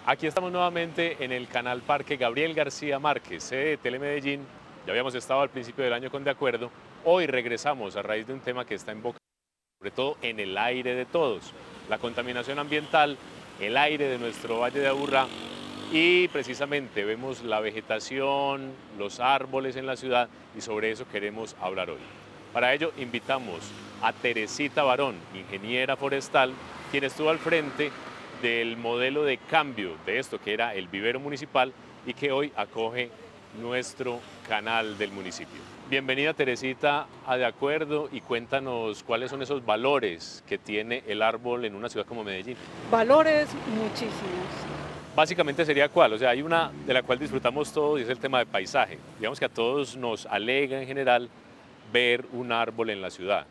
Aquí estamos nuevamente en el canal Parque Gabriel García Márquez, sede de Telemedellín. Ya habíamos estado al principio del año con De Acuerdo. Hoy regresamos a raíz de un tema que está en boca, sobre todo en el aire de todos, la contaminación ambiental, el aire de nuestro Valle de Aburrá. Y precisamente vemos la vegetación, los árboles en la ciudad y sobre eso queremos hablar hoy. Para ello invitamos a Teresita Barón, ingeniera forestal, quien estuvo al frente del modelo de cambio de esto que era el vivero municipal y que hoy acoge nuestro canal del municipio. Bienvenida Teresita a De Acuerdo y cuéntanos cuáles son esos valores que tiene el árbol en una ciudad como Medellín. Valores muchísimos. Básicamente sería cuál, o sea, hay una de la cual disfrutamos todos y es el tema de paisaje. Digamos que a todos nos alegra en general ver un árbol en la ciudad,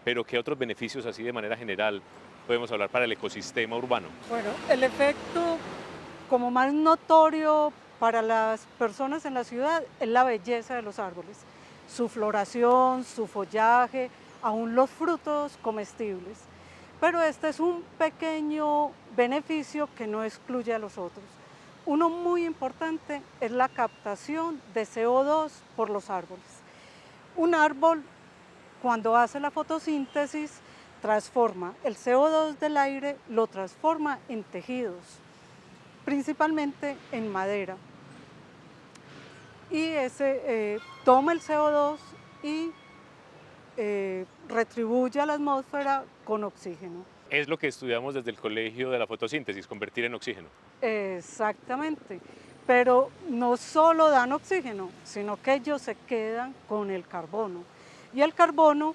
pero ¿qué otros beneficios así de manera general podemos hablar para el ecosistema urbano? Bueno, el efecto como más notorio para las personas en la ciudad es la belleza de los árboles, su floración, su follaje, aún los frutos comestibles. Pero este es un pequeño beneficio que no excluye a los otros. Uno muy importante es la captación de CO2 por los árboles. Un árbol, cuando hace la fotosíntesis, transforma el CO2 del aire, lo transforma en tejidos, principalmente en madera. Y ese toma el CO2 y retribuye a la atmósfera con oxígeno. Es lo que estudiamos desde el colegio de la fotosíntesis, convertir en oxígeno. Exactamente. Pero no solo dan oxígeno, sino que ellos se quedan con el carbono. Y el carbono,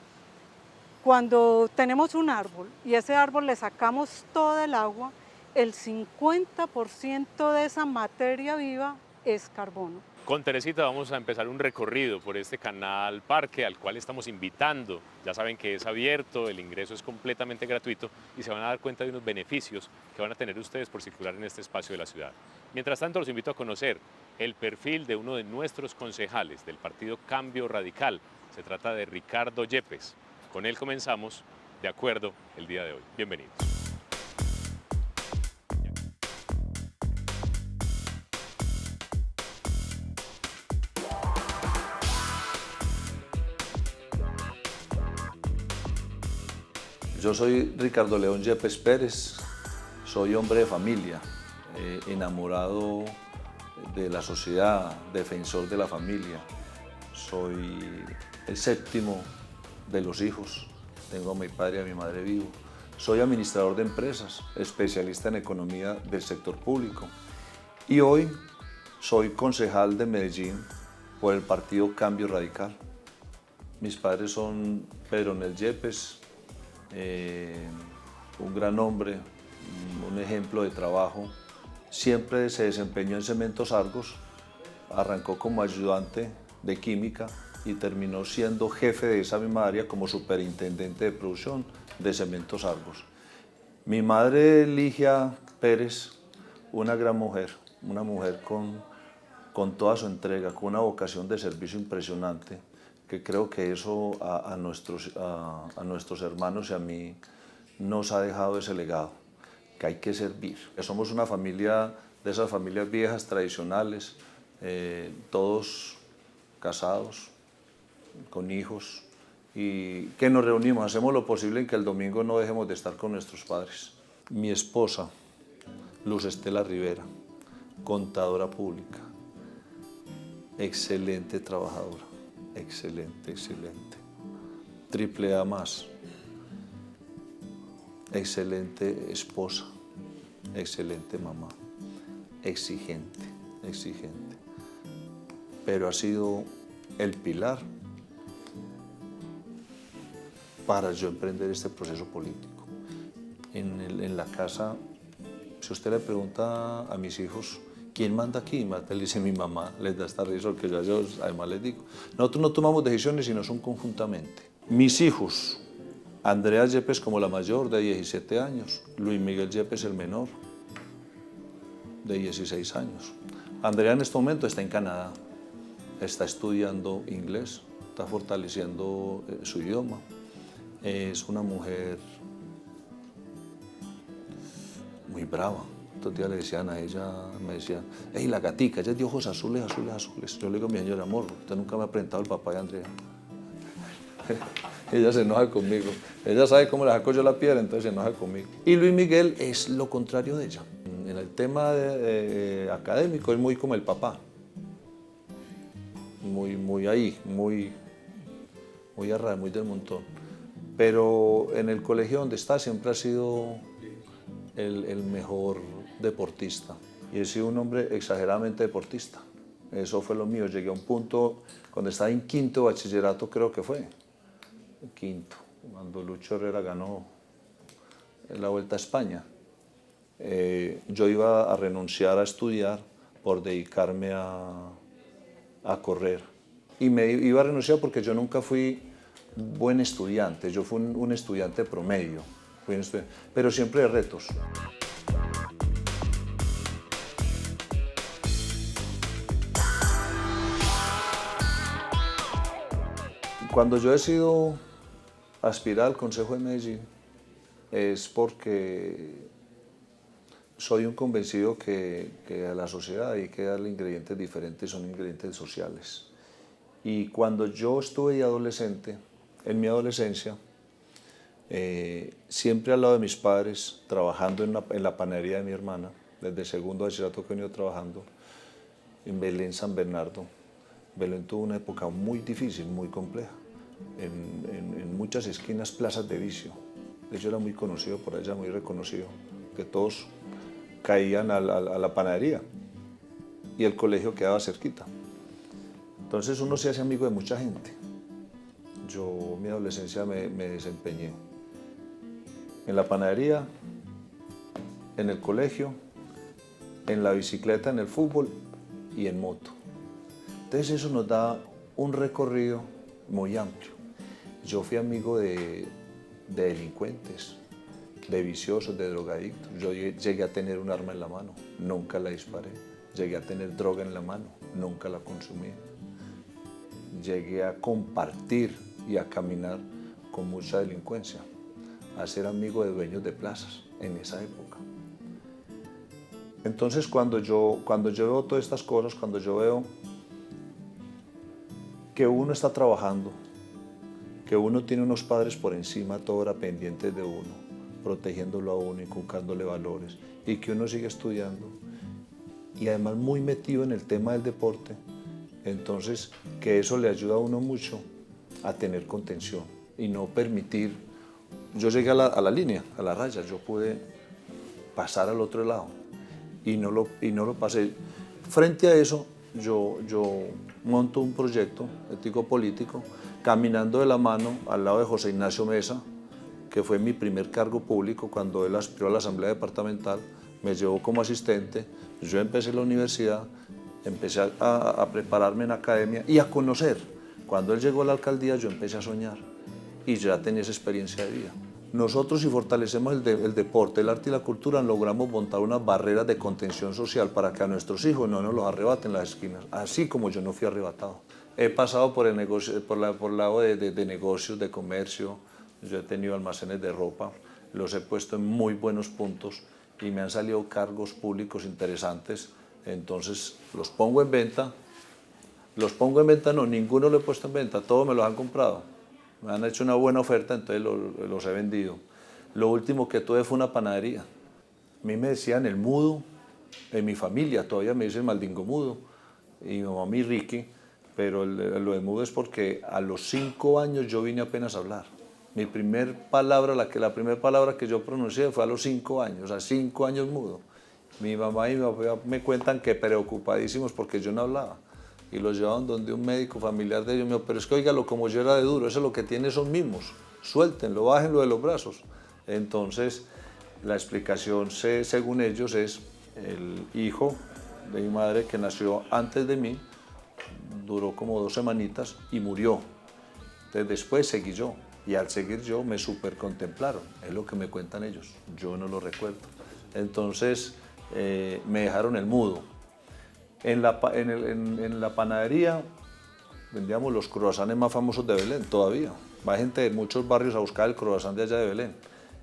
cuando tenemos un árbol y ese árbol le sacamos toda el agua, el 50% de esa materia viva es carbono. Con Teresita vamos a empezar un recorrido por este canal parque al cual estamos invitando. Ya saben que es abierto, el ingreso es completamente gratuito y se van a dar cuenta de unos beneficios que van a tener ustedes por circular en este espacio de la ciudad. Mientras tanto, los invito a conocer el perfil de uno de nuestros concejales del partido Cambio Radical. Se trata de Ricardo Yepes. Con él comenzamos De Acuerdo el día de hoy. Bienvenidos. Yo soy Ricardo León Yepes Pérez, soy hombre de familia, enamorado de la sociedad, defensor de la familia. Soy el séptimo de los hijos, tengo a mi padre y a mi madre vivo. Soy administrador de empresas, especialista en economía del sector público. Y hoy soy concejal de Medellín por el partido Cambio Radical. Mis padres son Pedro Nel Yepes, un gran hombre, un ejemplo de trabajo. Siempre se desempeñó en Cementos Argos, arrancó como ayudante de química y terminó siendo jefe de esa misma área como superintendente de producción de Cementos Argos. Mi madre, Ligia Pérez, una gran mujer, una mujer con toda su entrega, con una vocación de servicio impresionante, que creo que eso a nuestros hermanos y a mí nos ha dejado ese legado, que hay que servir. Somos una familia de esas familias viejas, tradicionales, todos casados, con hijos, y que nos reunimos, hacemos lo posible en que el domingo no dejemos de estar con nuestros padres. Mi esposa, Luz Estela Rivera, contadora pública, excelente trabajadora. Excelente, excelente. Triple A más. Excelente esposa. Excelente mamá. Exigente, exigente. Pero ha sido el pilar para yo emprender este proceso político. En la casa, si usted le pregunta a mis hijos, ¿quién manda aquí? Le dice mi mamá, les da esta risa porque yo además les digo, nosotros no tomamos decisiones sino son conjuntamente. Mis hijos, Andrea Yepes como la mayor de 17 años, Luis Miguel Yepes el menor de 16 años. Andrea en este momento está en Canadá, está estudiando inglés, está fortaleciendo su idioma. Es una mujer muy brava, Estos días le decían a ella, me decían, hey, la gatica, ella es de ojos azules, azules, azules. Yo le digo, mi señora, amor, usted nunca me ha presentado el papá de Andrea. Ella se enoja conmigo. Ella sabe cómo le saco yo la piedra, entonces se enoja conmigo. Y Luis Miguel es lo contrario de ella. En el tema académico es muy como el papá. Muy ahí, muy arra, muy del montón. Pero en el colegio donde está siempre ha sido el mejor deportista. Y he sido un hombre exageradamente deportista. Eso fue lo mío. Llegué a un punto, cuando estaba en quinto de bachillerato creo que fue, quinto, cuando Lucho Herrera ganó la Vuelta a España. Yo iba a renunciar a estudiar por dedicarme a correr. Y me iba a renunciar porque yo nunca fui buen estudiante, yo fui un estudiante promedio, pero siempre de retos. Cuando yo decido aspirar al Consejo de Medellín es porque soy un convencido que a la sociedad hay que darle ingredientes diferentes, son ingredientes sociales. Y cuando yo estuve adolescente, en mi adolescencia, siempre al lado de mis padres, trabajando en la panadería de mi hermana, desde segundo bachillerato que he venido trabajando, en Belén, San Bernardo. Belén tuvo una época muy difícil, muy compleja. En muchas esquinas, plazas de vicio. De hecho, era muy conocido por allá, muy reconocido, que todos caían a la panadería y el colegio quedaba cerquita. Entonces uno se hace amigo de mucha gente. Yo en mi adolescencia me desempeñé en la panadería, en el colegio, en la bicicleta, en el fútbol y en moto. Entonces eso nos da un recorrido muy amplio. Yo fui amigo de delincuentes, de viciosos, de drogadictos. Yo llegué a tener un arma en la mano, nunca la disparé. Llegué a tener droga en la mano, nunca la consumí. Llegué a compartir y a caminar con mucha delincuencia, a ser amigo de dueños de plazas en esa época. Entonces cuando yo veo todas estas cosas, cuando yo veo que uno está trabajando, que uno tiene unos padres por encima, toda hora pendientes de uno, protegiéndolo a uno, inculcándole valores, y que uno sigue estudiando, y además muy metido en el tema del deporte, entonces que eso le ayuda a uno mucho a tener contención y no permitir. Yo llegué a la línea, a la raya, yo pude pasar al otro lado y no lo pasé. Frente a eso, yo monto un proyecto ético-político, caminando de la mano al lado de José Ignacio Mesa, que fue mi primer cargo público cuando él aspiró a la Asamblea Departamental, me llevó como asistente, yo empecé la universidad, empecé a prepararme en academia y a conocer. Cuando él llegó a la alcaldía yo empecé a soñar y ya tenía esa experiencia de vida. Nosotros, si fortalecemos el deporte, el arte y la cultura, logramos montar unas barreras de contención social para que a nuestros hijos no nos los arrebaten las esquinas, así como yo no fui arrebatado. He pasado por el negocio, por el lado de negocios, de comercio. Yo he tenido almacenes de ropa, los he puesto en muy buenos puntos y me han salido cargos públicos interesantes. Entonces los pongo en venta. Los pongo en venta, no, ninguno lo he puesto en venta, todos me los han comprado. Me han hecho una buena oferta, entonces los he vendido. Lo último que tuve fue una panadería. A mí me decían el mudo, en mi familia todavía me dicen Maldingo mudo, y mi mamá mi Ricky, pero lo de mudo es porque a los 5 años yo vine apenas a hablar. Mi primer palabra, la primera palabra que yo pronuncié fue a los 5 años, a 5 años mudo. Mi mamá y mi papá me cuentan que preocupadísimos porque yo no hablaba. Y los llevaban donde un médico familiar de ellos me dijo, pero es que óigalo, como yo era de duro, eso es lo que tiene son mimos, suéltenlo, bájenlo de los brazos. Entonces, la explicación, según ellos, es el hijo de mi madre que nació antes de mí, duró como 2 semanitas y murió. Entonces, después seguí yo, y al seguir yo me supercontemplaron, es lo que me cuentan ellos, yo no lo recuerdo. Entonces, me dejaron el mudo. En la panadería vendíamos los croissants más famosos de Belén, todavía. Va gente de muchos barrios a buscar el croissant de allá de Belén,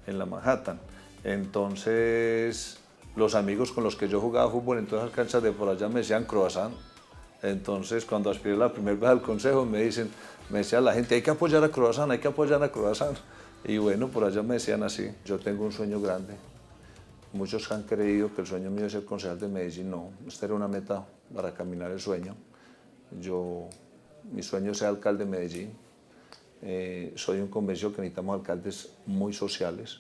en la Manhattan. Entonces Los amigos con los que yo jugaba fútbol en todas las canchas de por allá me decían croissant. Entonces, cuando aspiré la primera vez al consejo, me decía la gente, hay que apoyar a Croissant, hay que apoyar a Croissant. Y bueno, por allá me decían así. Yo tengo un sueño grande. Muchos han creído que el sueño mío es ser concejal de Medellín. No, esta era una meta para caminar el sueño. Mi sueño es ser alcalde de Medellín. Soy un convencido que necesitamos alcaldes muy sociales,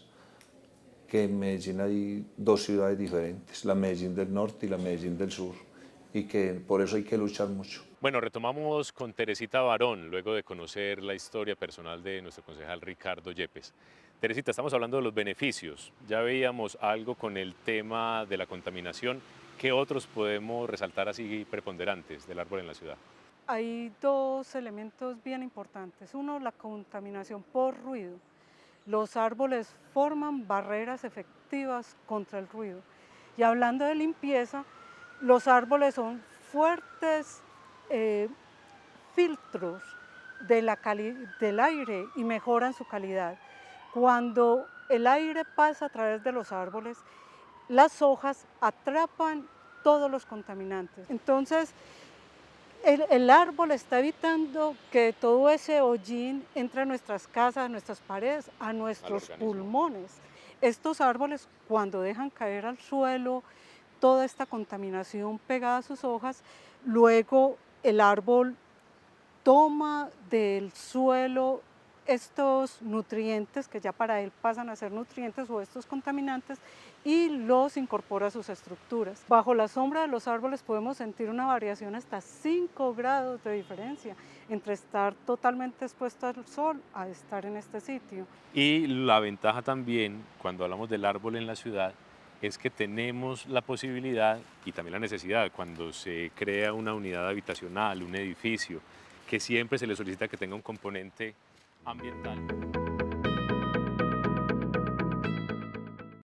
que en Medellín hay dos ciudades diferentes, la Medellín del norte y la Medellín del sur, y que por eso hay que luchar mucho. Bueno, retomamos con Teresita Barón, luego de conocer la historia personal de nuestro concejal Ricardo Yepes. Teresita, estamos hablando de los beneficios. Ya veíamos algo con el tema de la contaminación. ¿Qué otros podemos resaltar así preponderantes del árbol en la ciudad? Hay dos elementos bien importantes. Uno, la contaminación por ruido. Los árboles forman barreras efectivas contra el ruido. Y hablando de limpieza, los árboles son fuertes filtros del aire y mejoran su calidad. Cuando el aire pasa a través de los árboles, las hojas atrapan todos los contaminantes. Entonces, el árbol está evitando que todo ese hollín entre a nuestras casas, a nuestras paredes, a nuestros pulmones. Estos árboles, cuando dejan caer al suelo toda esta contaminación pegada a sus hojas, luego el árbol toma del suelo estos nutrientes que ya para él pasan a ser nutrientes o estos contaminantes y los incorpora a sus estructuras. Bajo la sombra de los árboles podemos sentir una variación hasta 5 grados de diferencia entre estar totalmente expuesto al sol a estar en este sitio. Y la ventaja también, cuando hablamos del árbol en la ciudad, es que tenemos la posibilidad y también la necesidad, cuando se crea una unidad habitacional, un edificio, que siempre se le solicita que tenga un componente ambiental.